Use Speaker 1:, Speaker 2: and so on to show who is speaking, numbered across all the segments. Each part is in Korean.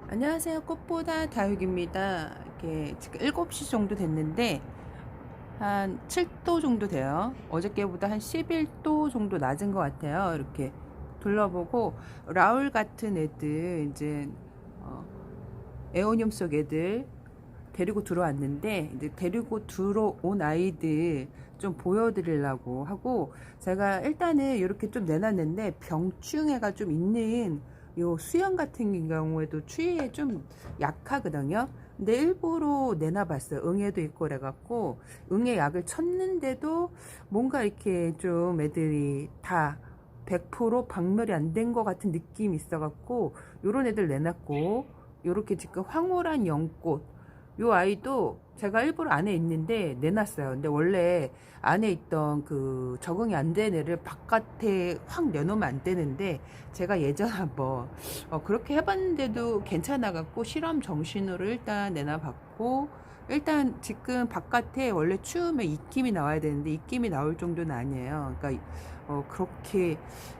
Speaker 1: 안녕하세요. 꽃보다 다육입니다. 이게 지금 7시 정도 됐는데 한 7도 정도 돼요. 어저께보다 한 11도 정도 낮은 것 같아요. 이렇게 둘러보고 라울 같은 애들 이제 어, 에오늄 속 애들 데리고 들어왔는데 이제 데리고 들어온 아이들 좀 보여드리려고 하고 제가 일단은 이렇게 좀 내놨는데 병충해가 좀 있는 요 수영 같은 경우에도 추위에 좀 약하거든요. 근데 일부러 내놔봤어요. 응애도 있고 그래갖고 응애 약을 쳤는데도 뭔가 이렇게 좀 애들이 다 100% 박멸이 안 된 것 같은 느낌이 있어갖고 요런 애들 내놨고 요렇게 지금 황홀한 연꽃 요 아이도 제가 일부러 안에 있는데 내놨어요. 근데 원래 안에 있던 그 적응이 안 된 애를 바깥에 확 내놓으면 안 되는데 제가 예전에 한번 그렇게 해봤는데도 괜찮아갖고 실험 정신으로 일단 내놔봤고 일단 지금 바깥에 원래 추우면 입김이 나와야 되는데 입김이 나올 정도는 아니에요. 그러니까 그렇게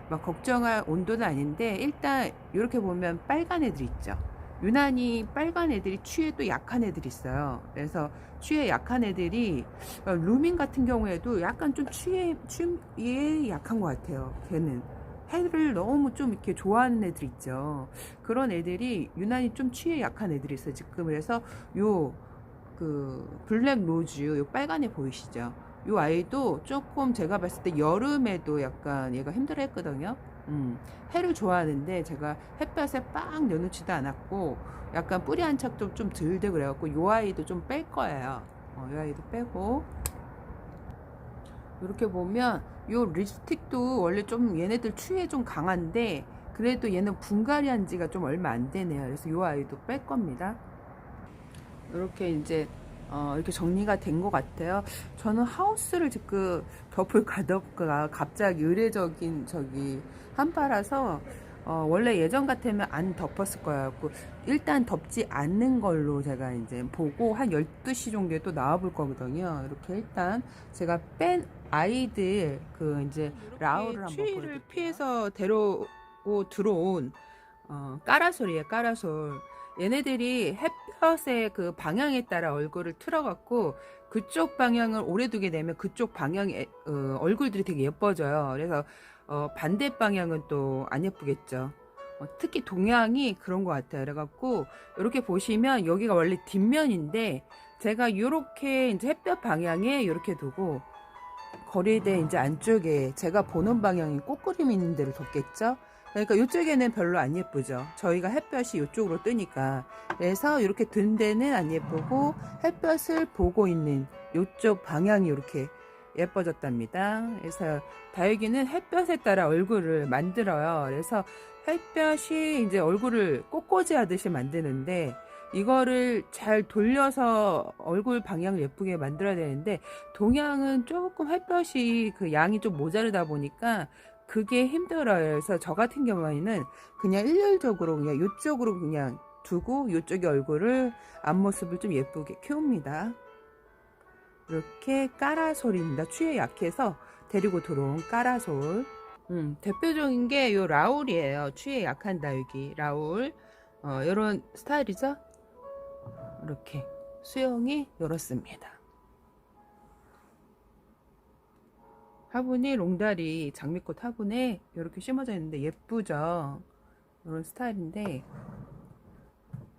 Speaker 1: 막 걱정할 온도는 아닌데 일단 이렇게 보면 빨간 애들 있죠. 유난히 빨간 애들이 추위에 또 약한 애들이 있어요. 그래서 추위에 약한 애들이 루밍 같은 경우에도 약간 좀 추위에 약한 것 같아요. 걔는 해를 너무 좀 이렇게 좋아하는 애들 있죠. 그런 애들이 유난히 좀 추위에 약한 애들이 있어요. 지금 그래서 요 그 블랙 로즈 요 빨간 애 보이시죠? 요 아이도 조금 제가 봤을 때 여름에도 약간 얘가 힘들어 했거든요. 해를 좋아하는데 제가 햇볕에 빡 내놓지도 않았고 약간 뿌리 한착도 좀 덜 돼 그래갖고 요 아이도 좀 뺄 거예요. 요 아이도 빼고 이렇게 보면 요 립스틱도 원래 좀 얘네들 추위에 좀 강한데 그래도 얘는 분갈이 한 지가 좀 얼마 안 되네요. 그래서 요 아이도 뺄 겁니다. 이렇게 이제 이렇게 정리가 된 것 같아요. 저는 하우스를 지금 덮을까 덮을까 갑자기 의례적인 저기 한파라서 원래 예전 같으면 안 덮었을 거예요. 일단 덮지 않는 걸로 제가 이제 보고 한 12시 정도에 또 나와 볼 거거든요. 이렇게 일단 제가 뺀 아이들 그 이제 라울을 한번 추위를 보여드릴게요. 피해서 데려고 들어온 까라솔이에요. 까라솔. 얘네들이 햇볕의 그 방향에 따라 얼굴을 틀어갖고 그쪽 방향을 오래 두게 되면 그쪽 방향의 얼굴들이 되게 예뻐져요. 그래서 반대 방향은 또 안 예쁘겠죠. 특히 동양이 그런 것 같아요. 그래갖고 이렇게 보시면 여기가 원래 뒷면인데 제가 이렇게 이제 햇볕 방향에 이렇게 두고 거리대 이제 안쪽에 제가 보는 방향이 꽃그림 있는 데를 뒀겠죠. 그러니까 이쪽에는 별로 안 예쁘죠. 저희가 햇볕이 이쪽으로 뜨니까. 그래서 이렇게 든 데는 안 예쁘고 햇볕을 보고 있는 이쪽 방향이 이렇게 예뻐졌답니다. 그래서 다육이는 햇볕에 따라 얼굴을 만들어요. 그래서 햇볕이 이제 얼굴을 꽃꽂이 하듯이 만드는데 이거를 잘 돌려서 얼굴 방향을 예쁘게 만들어야 되는데 동양은 조금 햇볕이 그 양이 좀 모자르다 보니까 그게 힘들어요. 그래서 저 같은 경우에는 그냥 일률적으로 그냥 이쪽으로 그냥 두고 이쪽의 얼굴을 앞모습을 좀 예쁘게 키웁니다. 이렇게 까라솔입니다. 추위에 약해서 데리고 들어온 까라솔. 대표적인 게 요 라울이에요. 추위에 약한 다육이 라울. 요런 스타일이죠. 이렇게 수영이 이렇습니다. 화분이 롱다리 장미꽃 화분에 이렇게 심어져 있는데 예쁘죠. 이런 스타일인데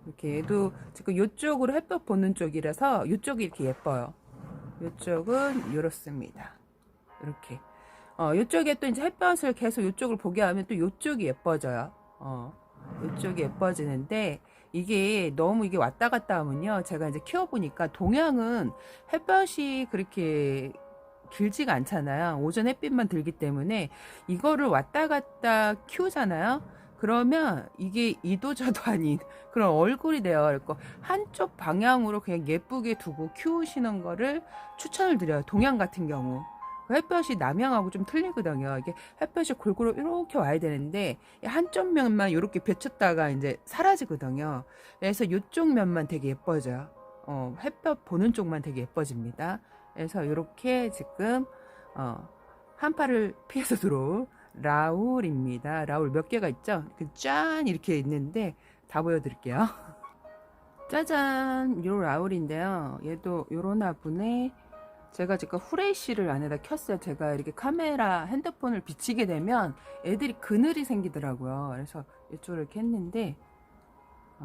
Speaker 1: 이렇게 얘도 지금 이쪽으로 햇볕 보는 쪽이라서 이쪽이 이렇게 예뻐요. 이쪽은 이렇습니다. 이렇게 이쪽에 또 이제 햇볕을 계속 이쪽을 보게 하면 또 이쪽이 예뻐져요. 이쪽이 예뻐지는데 이게 너무 이게 왔다 갔다 하면요. 제가 이제 키워보니까 동양은 햇볕이 그렇게 길지가 않잖아요. 오전 햇빛만 들기 때문에 이거를 왔다 갔다 키우잖아요. 그러면 이게 이도저도 아닌 그런 얼굴이 돼요. 그러니까 한쪽 방향으로 그냥 예쁘게 두고 키우시는 거를 추천을 드려요. 동양 같은 경우. 햇볕이 남양하고 좀 틀리거든요. 이게 햇볕이 골고루 이렇게 와야 되는데 한쪽 면만 이렇게 비쳤다가 이제 사라지거든요. 그래서 이쪽 면만 되게 예뻐져요. 햇볕 보는 쪽만 되게 예뻐집니다. 그래서 이렇게 지금 한파를 피해서 들어올 라울입니다. 라울 몇 개가 있죠? 짠 이렇게 있는데 다 보여드릴게요. 짜잔, 요 라울인데요. 얘도 요런 화분에 제가 지금 후레쉬를 안에다 켰어요. 제가 이렇게 카메라 핸드폰을 비치게 되면 애들이 그늘이 생기더라고요. 그래서 이쪽을 이렇게 했는데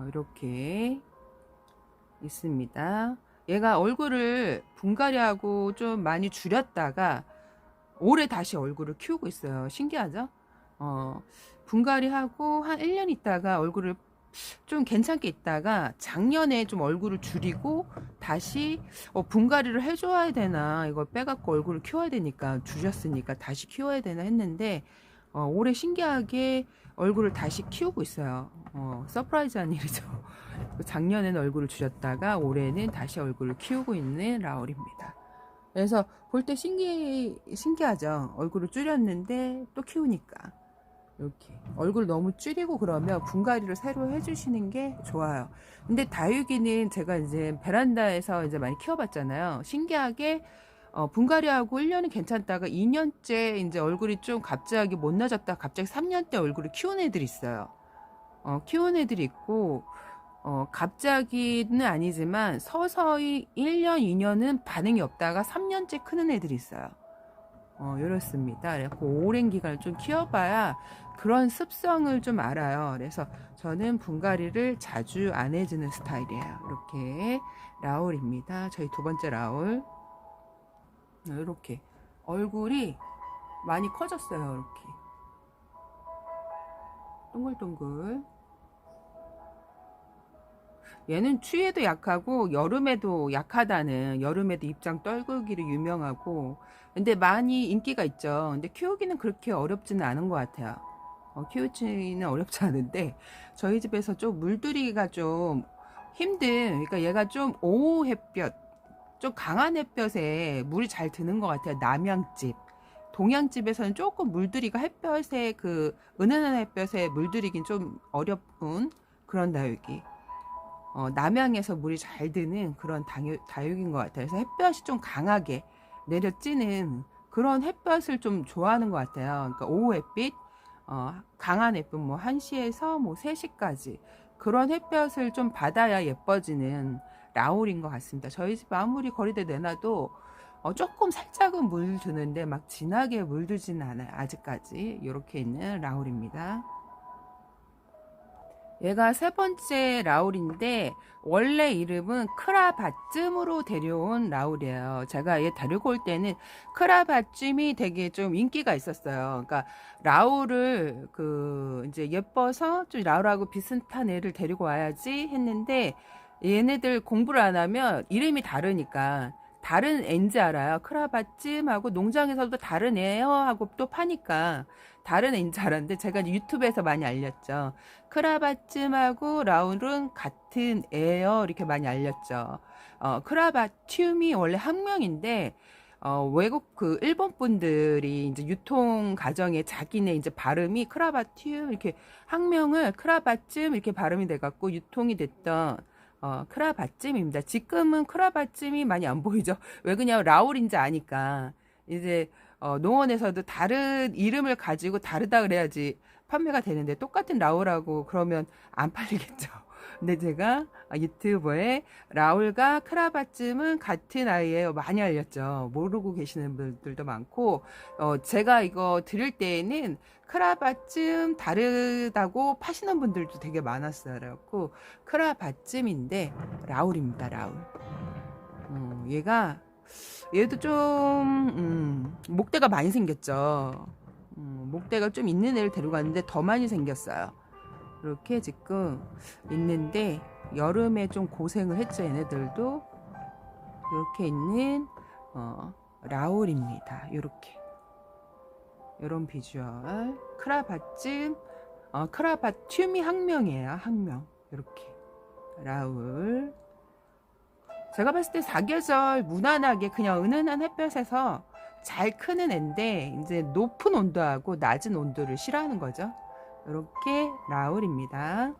Speaker 1: 이렇게 있습니다. 얘가 얼굴을 분갈이하고 좀 많이 줄였다가 올해 다시 얼굴을 키우고 있어요. 신기하죠? 분갈이하고 한 1년 있다가 얼굴을 좀 괜찮게 있다가 작년에 좀 얼굴을 줄이고 다시 분갈이를 해줘야 되나, 이걸 빼갖고 얼굴을 키워야 되니까, 줄였으니까 다시 키워야 되나 했는데 올해 신기하게 얼굴을 다시 키우고 있어요. 서프라이즈한 일이죠. 작년에는 얼굴을 줄였다가 올해는 다시 얼굴을 키우고 있는 라울입니다. 그래서 볼 때 신기하죠. 얼굴을 줄였는데 또 키우니까. 이렇게 얼굴 너무 줄이고 그러면 분갈이를 새로 해주시는 게 좋아요. 근데 다육이는 제가 이제 베란다에서 이제 많이 키워봤잖아요. 신기하게 분갈이하고 1년은 괜찮다가 2년째 이제 얼굴이 좀 갑자기 못나졌다 갑자기 3년째 얼굴을 키운 애들이 있어요. 키운 애들이 있고 갑자기는 아니지만 서서히 1년, 2년은 반응이 없다가 3년째 크는 애들이 있어요. 이렇습니다. 그래서 오랜 기간을 좀 키워봐야 그런 습성을 좀 알아요. 그래서 저는 분갈이를 자주 안 해주는 스타일이에요. 이렇게 라울입니다. 저희 두 번째 라울. 이렇게 얼굴이 많이 커졌어요. 이렇게 동글동글. 얘는 추위에도 약하고 여름에도 약하다는, 여름에도 입장 떨구기로 유명하고, 근데 많이 인기가 있죠. 근데 키우기는 그렇게 어렵지는 않은 것 같아요. 키우기는 어렵지 않은데 저희 집에서 좀 물들이기가 좀 힘든, 그러니까 얘가 좀 오후 햇볕, 좀 강한 햇볕에 물이 잘 드는 것 같아요. 남양집, 동양집에서는 조금 물들이가 햇볕에 그 은은한 햇볕에 물들이긴 좀 어렵군 그런 다육이. 남양에서 물이 잘 드는 그런 다육인 것 같아요. 그래서 햇볕이 좀 강하게 내려찌는 그런 햇볕을 좀 좋아하는 것 같아요. 그러니까 오후 햇빛, 강한 햇빛, 뭐 1시에서 뭐 3시까지 그런 햇볕을 좀 받아야 예뻐지는 라울인 것 같습니다. 저희 집 아무리 거리대 내놔도 조금 살짝은 물 드는데 막 진하게 물들지는 않아요. 아직까지. 이렇게 있는 라울입니다. 얘가 세 번째 라울인데 원래 이름은 크라바쯤으로 데려온 라울이에요. 제가 얘 데리고 올 때는 크라바쯤이 되게 좀 인기가 있었어요. 그러니까 라울을 이제 예뻐서 좀 라울하고 비슷한 애를 데리고 와야지 했는데 얘네들 공부를 안 하면 이름이 다르니까 다른 애인지 알아요. 크라바쯤하고 농장에서도 다른 애요 하고 또 파니까 다른 애인지 알았는데 제가 유튜브에서 많이 알렸죠. 크라바쯤하고 라울은 같은 애요 이렇게 많이 알렸죠. 크라바튬이 원래 학명인데 외국 일본 분들이 이제 유통 과정에 자기네 이제 발음이 크라바튬 이렇게 학명을 크라바쯤 이렇게 발음이 돼갖고 유통이 됐던 크라바쯤입니다. 지금은 크라바쯤이 많이 안 보이죠. 왜 그냥 라울인지 아니까 이제 농원에서도 다른 이름을 가지고 다르다 그래야지 판매가 되는데 똑같은 라울하고 그러면 안 팔리겠죠. 근데 제가 유튜브에 라울과 크라바쯤은 같은 아이예요 많이 알렸죠. 모르고 계시는 분들도 많고 제가 이거 드릴 때에는 크라바쯤 다르다고 파시는 분들도 되게 많았어요. 그래갖고 크라바쯤인데 라울입니다. 라울. 얘도 좀 목대가 많이 생겼죠. 목대가 좀 있는 애를 데려갔는데 더 많이 생겼어요. 이렇게 지금 있는데 여름에 좀 고생을 했죠. 얘네들도 이렇게 있는 라울입니다. 이렇게 이런 비주얼. 크라바쯤 크라바튬이 학명이에요. 학명. 이렇게 라울. 제가 봤을 때 사계절 무난하게 그냥 은은한 햇볕에서 잘 크는 애인데 이제 높은 온도하고 낮은 온도를 싫어하는 거죠. 이렇게 라울입니다.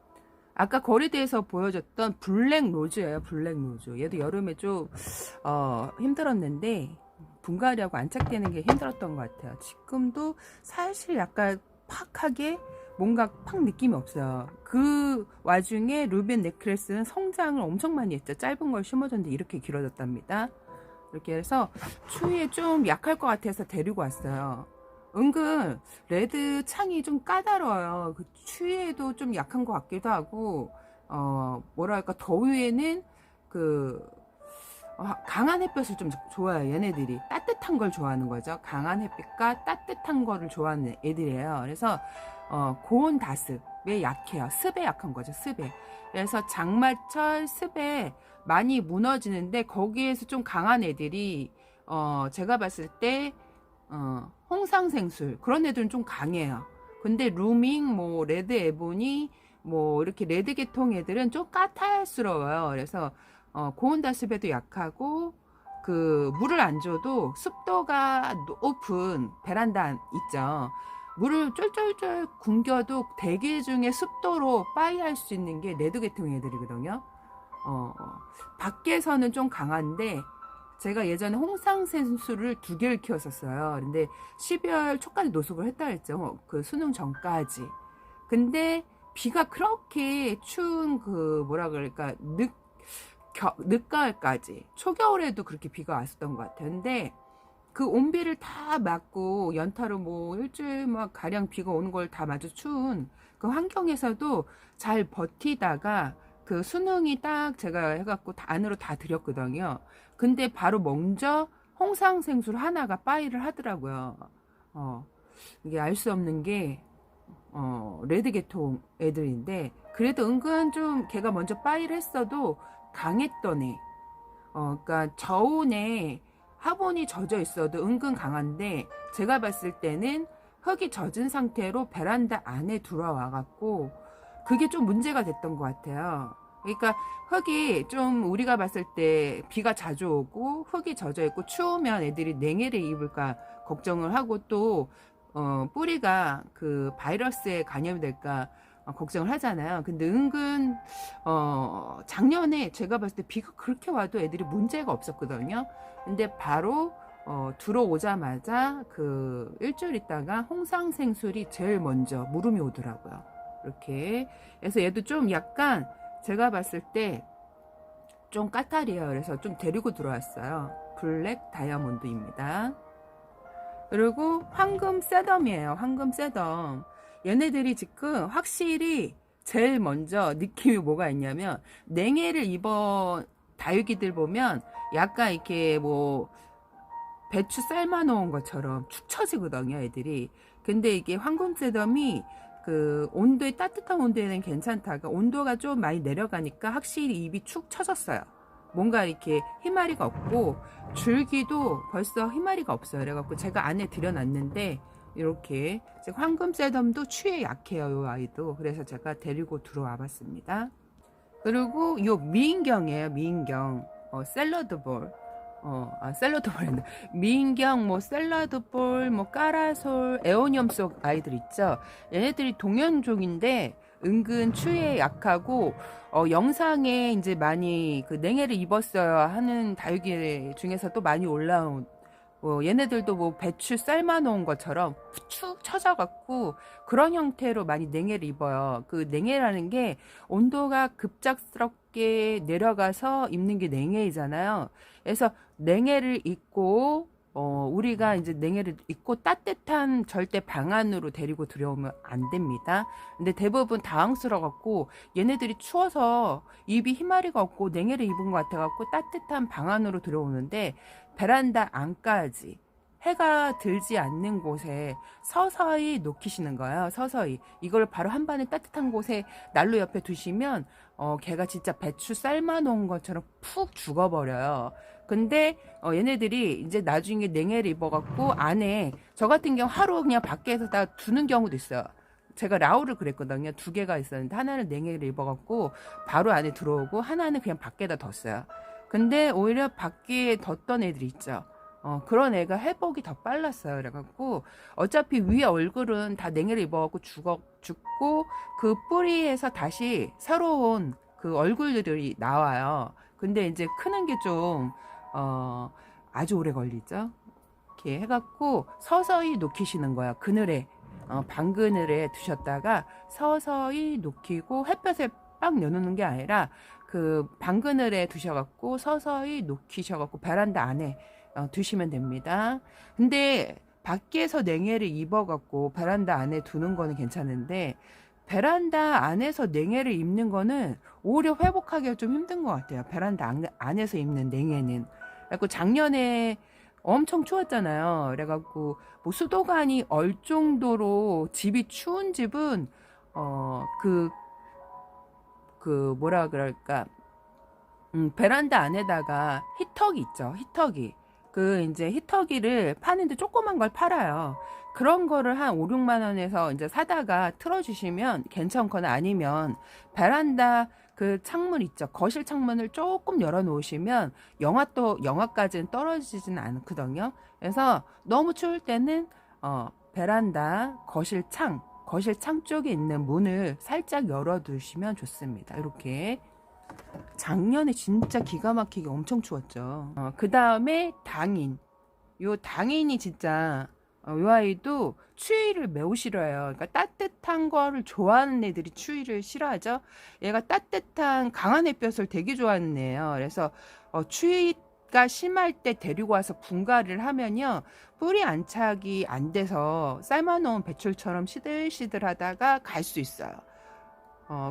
Speaker 1: 아까 거리대에서 보여줬던 블랙 로즈예요. 블랙 로즈. 얘도 여름에 좀 힘들었는데 분갈이하고 안착되는 게 힘들었던 것 같아요. 지금도 사실 약간 팍하게 뭔가 팍 느낌이 없어요. 그 와중에 루빈 넥클래스는 성장을 엄청 많이 했죠. 짧은 걸 심어줬는데 이렇게 길어졌답니다. 이렇게 해서 추위에 좀 약할 것 같아서 데리고 왔어요. 은근 레드 창이 좀 까다로워요. 그 추위에도 좀 약한 것 같기도 하고, 뭐랄까, 더위에는 그 강한 햇볕을 좀 좋아해요. 얘네들이 따뜻한 걸 좋아하는 거죠. 강한 햇빛과 따뜻한 거를 좋아하는 애들이에요. 그래서 고온 다습에 약해요. 습에 약한 거죠. 습에. 그래서 장마철 습에 많이 무너지는데, 거기에서 좀 강한 애들이 제가 봤을 때 홍상생술 그런 애들은 좀 강해요. 근데 루밍, 뭐 레드 에보니, 뭐 이렇게 레드 계통 애들은 좀 까탈스러워요. 그래서 고온 다습에도 약하고, 그 물을 안 줘도 습도가 높은 베란다 있죠. 물을 쫄쫄쫄 굶겨도 대기 중에 습도로 빠이할 수 있는 게 레드 계통 애들이거든요. 밖에서는 좀 강한데, 제가 예전에 홍상생수를 2개를 키웠었어요. 근데 12월 초까지 노숙을 했다 했죠. 그 수능 전까지. 근데 비가 그렇게 추운 그 뭐라 그럴까, 늦가을까지, 초겨울에도 그렇게 비가 왔었던 것 같아요. 근데 그 온비를 다 맞고 연타로 뭐 일주일 막 가량 비가 오는 걸 다 마주 추운 그 환경에서도 잘 버티다가, 그 수능이 딱 제가 해갖고 안으로 다 들였거든요. 근데 바로 먼저 홍상생술 하나가 빠이를 하더라고요. 이게 알 수 없는 게 레드 계통 애들인데, 그래도 은근 좀 걔가 먼저 빠이를 했어도 강했던 애. 그러니까 저온에 화분이 젖어 있어도 은근 강한데, 제가 봤을 때는 흙이 젖은 상태로 베란다 안에 들어와 갖고 그게 좀 문제가 됐던 것 같아요. 그러니까 흙이 좀, 우리가 봤을 때 비가 자주 오고 흙이 젖어 있고 추우면 애들이 냉해를 입을까 걱정을 하고, 또 뿌리가 그 바이러스에 감염이 될까 걱정을 하잖아요. 근데 은근 작년에 제가 봤을 때 비가 그렇게 와도 애들이 문제가 없었거든요. 근데 바로 들어오자마자 그 일주일 있다가 홍상생술이 제일 먼저 물음이 오더라고요. 이렇게. 그래서 얘도 좀 약간 제가 봤을 때 좀 까탈이에요. 그래서 좀 데리고 들어왔어요. 블랙 다이아몬드입니다. 그리고 황금 세덤이에요. 황금 세덤. 얘네들이 지금 확실히 제일 먼저 느낌이 뭐가 있냐면, 냉해를 입어 다육이들 보면 약간 이렇게 뭐 배추 삶아 놓은 것처럼 축 처지거든요, 애들이. 근데 이게 황금 세덤이 그 온도에, 따뜻한 온도에는 괜찮다가 온도가 좀 많이 내려가니까 확실히 입이 축 처졌어요. 뭔가 이렇게 희마리가 없고, 줄기도 벌써 희마리가 없어요. 그래갖고 제가 안에 들여놨는데, 이렇게 황금 세덤도 추위에 약해요, 요 아이도. 그래서 제가 데리고 들어와 봤습니다. 그리고 요 미인경이에요. 미인경. 샐러드볼. 샐러드볼. 미인경, 뭐 샐러드볼, 뭐 까라솔, 에오니엄 속 아이들 있죠. 얘네들이 동연종인데 은근 추위에 약하고, 영상에 이제 많이 그 냉해를 입었어요 하는 다육이 중에서 또 많이 올라온, 얘네들도 뭐 배추 삶아 놓은 것처럼 축 처져갖고 그런 형태로 많이 냉해를 입어요. 그 냉해라는 게 온도가 급작스럽게 내려가서 입는 게 냉해이잖아요. 그래서 냉해를 입고, 우리가 이제 냉해를 입고 따뜻한 절대 방 안으로 데리고 들여오면 안 됩니다. 근데 대부분 당황스러워갖고 얘네들이 추워서 입이 희마리가 없고 냉해를 입은 것 같아갖고 따뜻한 방 안으로 들어오는데, 베란다 안까지 해가 들지 않는 곳에 서서히 녹이시는 거예요. 서서히. 이걸 바로 한 번에 따뜻한 곳에 난로 옆에 두시면 걔가 진짜 배추 삶아 놓은 것처럼 푹 죽어버려요. 근데 얘네들이 이제 나중에 냉해를 입어갖고 안에, 저 같은 경우 하루 그냥 밖에서 다 두는 경우도 있어요. 제가 라우를 그랬거든요. 2개가 있었는데 하나는 냉해를 입어갖고 바로 안에 들어오고, 하나는 그냥 밖에다 뒀어요. 근데 오히려 밖에 뒀던 애들 있죠. 그런 애가 회복이 더 빨랐어요. 그래갖고 어차피 위에 얼굴은 다 냉해를 입어갖고 죽고, 그 뿌리에서 다시 새로운 그 얼굴들이 나와요. 근데 이제 크는 게 좀 아주 오래 걸리죠. 이렇게 해갖고 서서히 녹이시는 거야. 그늘에. 방그늘에 두셨다가 서서히 녹이고 햇볕에 빡 내놓는 게 아니라 그 방그늘에 두셔갖고 서서히 녹이셔갖고 베란다 안에 두시면 됩니다. 근데 밖에서 냉해를 입어갖고 베란다 안에 두는 거는 괜찮은데 베란다 안에서 냉해를 입는 거는 오히려 회복하기가 좀 힘든 것 같아요. 베란다 안에서 입는 냉해는. 그래갖고 작년에 엄청 추웠잖아요. 그래갖고 뭐 수도관이 얼 정도로 집이 추운 집은 뭐라 그럴까, 베란다 안에다가 히터기 있죠. 히터기. 이제 히터기를 파는데 조그만 걸 팔아요. 그런 거를 한 5, 6만 원에서 이제 사다가 틀어주시면 괜찮거나, 아니면 베란다 그 창문 있죠. 거실 창문을 조금 열어 놓으시면 영하까지는 떨어지진 않거든요. 그래서 너무 추울 때는 베란다 거실 창 쪽에 있는 문을 살짝 열어 두시면 좋습니다. 이렇게. 작년에 진짜 기가 막히게 엄청 추웠죠. 그 다음에 당인. 요 당인이 진짜 요 아이도 추위를 매우 싫어해요. 그러니까 따뜻한 거를 좋아하는 애들이 추위를 싫어하죠. 얘가 따뜻한 강한 햇볕을 되게 좋아하는 애예요. 그래서 추위가 심할 때 데리고 와서 분갈이를 하면요, 뿌리 안착이 안 돼서 삶아놓은 배출처럼 시들시들하다가 갈 수 있어요.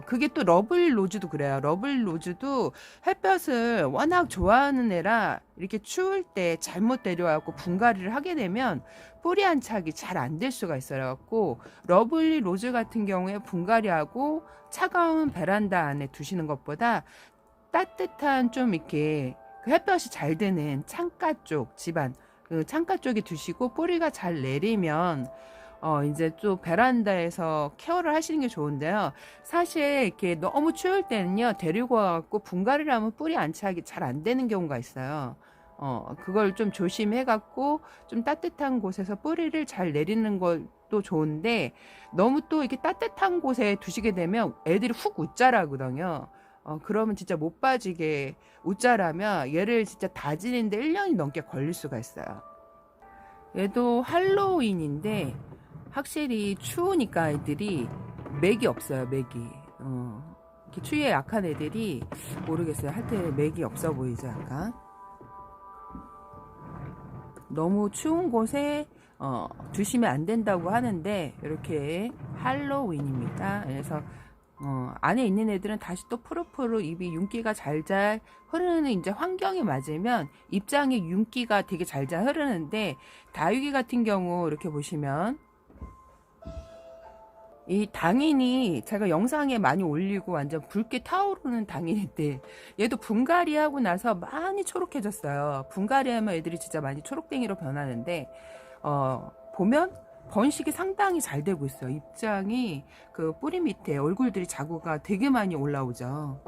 Speaker 1: 그게 또 러블 로즈도 그래요. 러블 로즈도 햇볕을 워낙 좋아하는 애라 이렇게 추울 때 잘못 데려와갖고 분갈이를 하게 되면 뿌리 안착이 잘 안 될 수가 있어요. 갖고 러블 로즈 같은 경우에 분갈이하고 차가운 베란다 안에 두시는 것보다 따뜻한 좀 이렇게 그 햇볕이 잘 드는 창가 쪽, 집안 그 창가 쪽에 두시고 뿌리가 잘 내리면 이제 또 베란다에서 케어를 하시는 게 좋은데요. 사실 이렇게 너무 추울 때는요, 데리고 와갖고 분갈이를 하면 뿌리 안착이 잘 안 되는 경우가 있어요. 그걸 좀 조심해갖고 좀 따뜻한 곳에서 뿌리를 잘 내리는 것도 좋은데, 너무 또 이렇게 따뜻한 곳에 두시게 되면 애들이 훅 웃자라거든요. 그러면 진짜 못 빠지게 웃자라면 얘를 진짜 다지는데 1년이 넘게 걸릴 수가 있어요. 얘도 할로윈인데 확실히 추우니까 애들이 맥이 없어요. 맥이. 이렇게 추위에 약한 애들이, 모르겠어요. 할 때 맥이 없어 보이죠, 약간. 너무 추운 곳에 두시면 안 된다고 하는데, 이렇게 할로윈입니다. 그래서 안에 있는 애들은 다시 또 푸르푸르 입이 윤기가 잘잘 흐르는 이제 환경이 맞으면 입장에 윤기가 되게 잘잘 흐르는데, 다육이 같은 경우 이렇게 보시면 이 당인이 제가 영상에 많이 올리고 완전 붉게 타오르는 당인인데, 얘도 분갈이 하고 나서 많이 초록해졌어요. 분갈이 하면 애들이 진짜 많이 초록땡이로 변하는데, 보면 번식이 상당히 잘 되고 있어요. 입장이 그 뿌리 밑에 얼굴들이 자구가 되게 많이 올라오죠.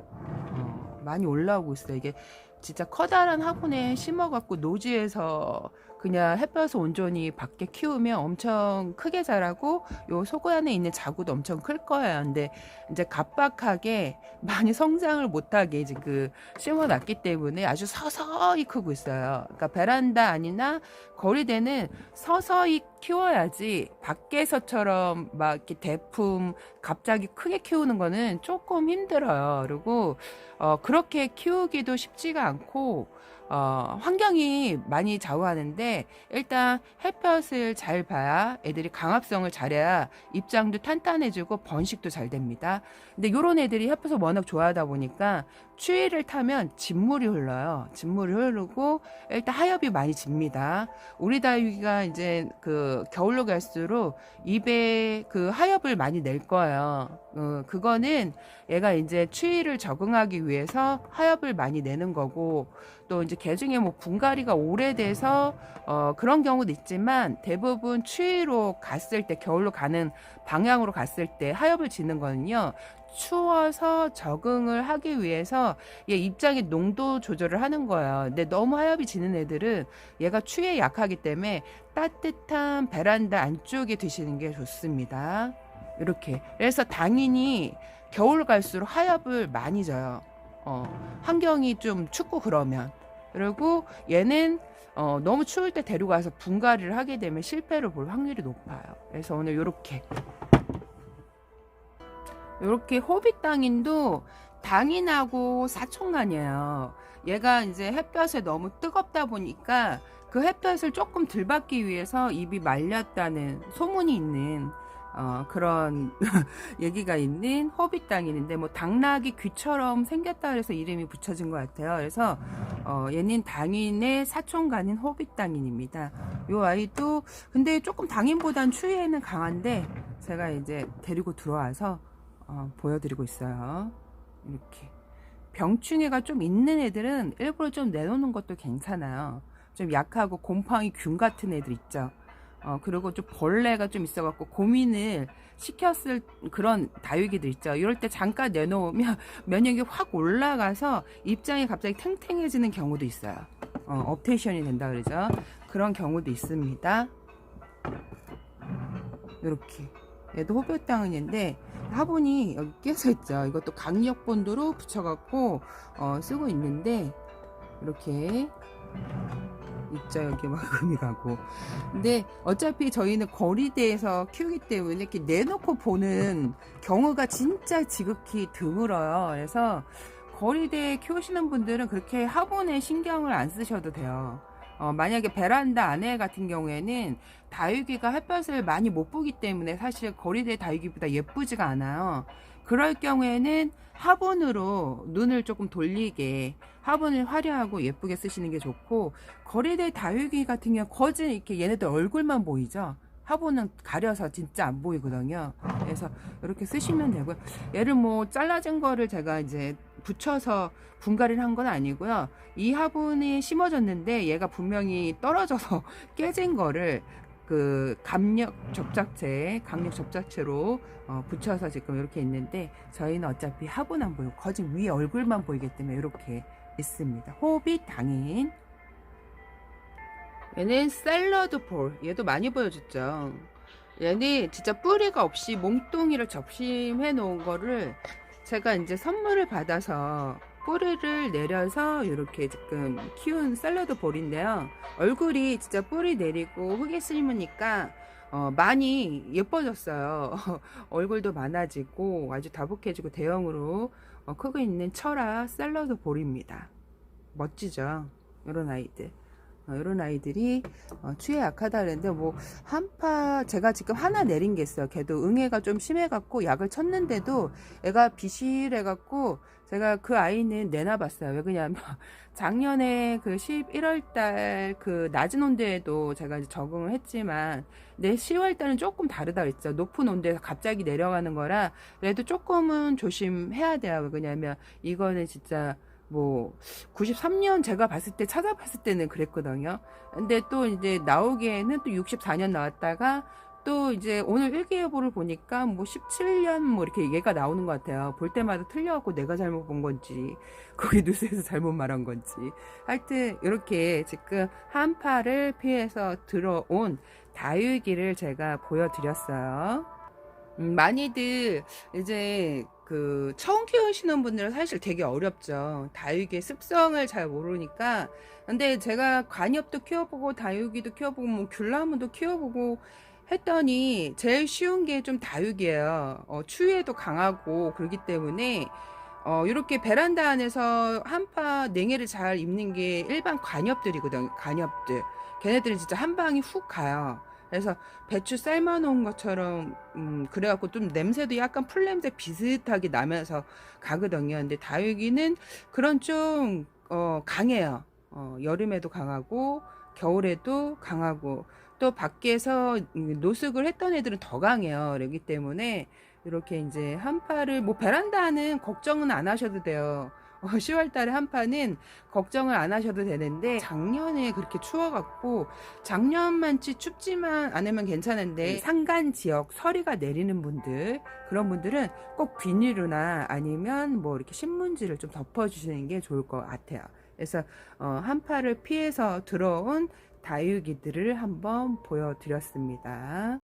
Speaker 1: 많이 올라오고 있어요. 이게 진짜 커다란 화분에 심어갖고 노지에서 그냥 햇볕을 온전히 밖에 키우면 엄청 크게 자라고, 요 속 안에 있는 자구도 엄청 클 거예요. 근데 이제 갑박하게 많이 성장을 못하게 지금 심어놨기 때문에 아주 서서히 크고 있어요. 그러니까 베란다 아니나 거리대는 서서히 키워야지, 밖에서처럼 막 이렇게 대품 갑자기 크게 키우는 거는 조금 힘들어요. 그리고 그렇게 키우기도 쉽지가 않고, 환경이 많이 좌우하는데, 일단 햇볕을 잘 봐야, 애들이 강합성을 잘해야 입장도 탄탄해지고 번식도 잘 됩니다. 근데 요런 애들이 햇볕을 워낙 좋아하다 보니까 추위를 타면 진물이 흘러요. 진물이 흐르고 일단 하엽이 많이 집니다. 우리 다육이가 이제 그 겨울로 갈수록 입에 그 하엽을 많이 낼 거예요. 그거는 얘가 이제 추위를 적응하기 위해서 하엽을 많이 내는 거고, 또 이제 개 중에 뭐 분갈이가 오래돼서 그런 경우도 있지만, 대부분 추위로 갔을 때, 겨울로 가는 방향으로 갔을 때 하엽을 지는 거는요, 추워서 적응을 하기 위해서 얘 입장의 농도 조절을 하는 거예요. 근데 너무 하엽이 지는 애들은 얘가 추위에 약하기 때문에 따뜻한 베란다 안쪽에 두시는 게 좋습니다. 이렇게. 그래서 당연히 겨울 갈수록 하엽을 많이 져요. 환경이 좀 춥고 그러면. 그리고 얘는 너무 추울 때 데리고 가서 분갈이를 하게 되면 실패를 볼 확률이 높아요. 그래서 오늘 요렇게 호빗 당인도 당인하고 사촌간이에요. 얘가 이제 햇볕에 너무 뜨겁다 보니까 그 햇볕을 조금 덜 받기 위해서 입이 말렸다는 소문이 있는 그런 얘기가 있는 호빗 당인인데, 뭐 당나귀 귀처럼 생겼다 그래서 이름이 붙여진 것 같아요. 그래서 얘는 당인의 사촌간인 호빗 당인입니다. 요 아이도 근데 조금 당인보단 추위에는 강한데 제가 이제 데리고 들어와서 보여드리고 있어요. 이렇게 병충해가 좀 있는 애들은 일부러 좀 내놓는 것도 괜찮아요. 좀 약하고 곰팡이 균 같은 애들 있죠. 그리고 좀 벌레가 좀 있어갖고 고민을 시켰을 그런 다육이들 있죠. 이럴 때 잠깐 내놓으면 면역이 확 올라가서 입장이 갑자기 탱탱해지는 경우도 있어요. 업테이션이 된다 그러죠. 그런 경우도 있습니다. 이렇게 얘도 호빗당인인데 화분이 여기 깨져 있죠. 이것도 강력본드로 붙여갖고 쓰고 있는데 이렇게 있죠. 여기 막 금이 가고. 근데 어차피 저희는 거리대에서 키우기 때문에 이렇게 내놓고 보는 경우가 진짜 지극히 드물어요. 그래서 거리대에 키우시는 분들은 그렇게 화분에 신경을 안 쓰셔도 돼요. 만약에 베란다 안에 같은 경우에는 다육이가 햇볕을 많이 못 보기 때문에 사실 거리대 다육이보다 예쁘지가 않아요. 그럴 경우에는 화분으로 눈을 조금 돌리게 화분을 화려하고 예쁘게 쓰시는 게 좋고, 거리대 다육이 같은 경우 거진 이렇게 얘네들 얼굴만 보이죠. 화분은 가려서 진짜 안 보이거든요. 그래서 이렇게 쓰시면 되고요. 얘를 뭐 잘라진 거를 제가 이제 붙여서 분갈이를 한 건 아니고요. 이 화분이 심어졌는데 얘가 분명히 떨어져서 깨진 거를 그 강력 접착제로 붙여서 지금 이렇게 있는데, 저희는 어차피 화분 안 보이고 거진 위에 얼굴만 보이기 때문에 이렇게 있습니다. 호빗 당인. 얘는 샐러드 볼. 얘도 많이 보여줬죠. 얘는 진짜 뿌리가 없이 몽둥이를 접심해 놓은 거를 제가 이제 선물을 받아서 뿌리를 내려서 이렇게 지금 키운 샐러드 볼인데요. 얼굴이 진짜 뿌리 내리고 흙에 심으니까 많이 예뻐졌어요. 얼굴도 많아지고 아주 다복해지고 대형으로 크고 있는 철화 샐러드 볼입니다. 멋지죠? 이런 아이들. 이런 아이들이 추위에 약하다 그랬는데, 뭐 한파 제가 지금 하나 내린 게 있어요. 걔도 응애가 좀 심해갖고 약을 쳤는데도 애가 비실해갖고 제가 그 아이는 내놔봤어요. 왜 그러냐면 작년에 그 11월달 그 낮은 온도에도 제가 이제 적응을 했지만 내 10월달은 조금 다르다 그랬죠. 높은 온도에서 갑자기 내려가는 거라 그래도 조금은 조심해야 돼요. 왜 그러냐면 이거는 진짜 뭐 93년 제가 봤을 때 찾아봤을 때는 그랬거든요. 근데 또 이제 나오기에는 또 64년 나왔다가 또 이제 오늘 일기예보를 보니까 뭐 17년 뭐 이렇게 얘가 나오는 것 같아요. 볼 때마다 틀려갖고 내가 잘못 본 건지 거기 뉴스에서 잘못 말한 건지, 하여튼 이렇게 지금 한파를 피해서 들어온 다육이를 제가 보여드렸어요. 많이들 이제 그 처음 키우시는 분들은 사실 되게 어렵죠. 다육이의 습성을 잘 모르니까. 근데 제가 관엽도 키워보고 다육이도 키워보고 뭐 귤나무도 키워보고 했더니 제일 쉬운 게 좀 다육이에요. 추위에도 강하고 그렇기 때문에 이렇게 베란다 안에서 한파 냉해를 잘 입는 게 일반 관엽들이거든요. 관엽들. 걔네들은 진짜 한 방이 훅 가요. 그래서 배추 삶아 놓은 것처럼 그래갖고 좀 냄새도 약간 풀냄새 비슷하게 나면서 가거든요. 근데 다육이는 그런 좀 강해요. 여름에도 강하고 겨울에도 강하고 또 밖에서 노숙을 했던 애들은 더 강해요. 그렇기 때문에 이렇게 이제 한파를 뭐 베란다는 걱정은 안 하셔도 돼요. 10월 달에 한파는 걱정을 안 하셔도 되는데, 작년에 그렇게 추워갖고 작년만치 춥지만 않으면 괜찮은데 산간 지역 서리가 내리는 분들, 그런 분들은 꼭 비닐이나 아니면 뭐 이렇게 신문지를 좀 덮어주시는 게 좋을 것 같아요. 그래서 한파를 피해서 들어온 다육이들을 한번 보여드렸습니다.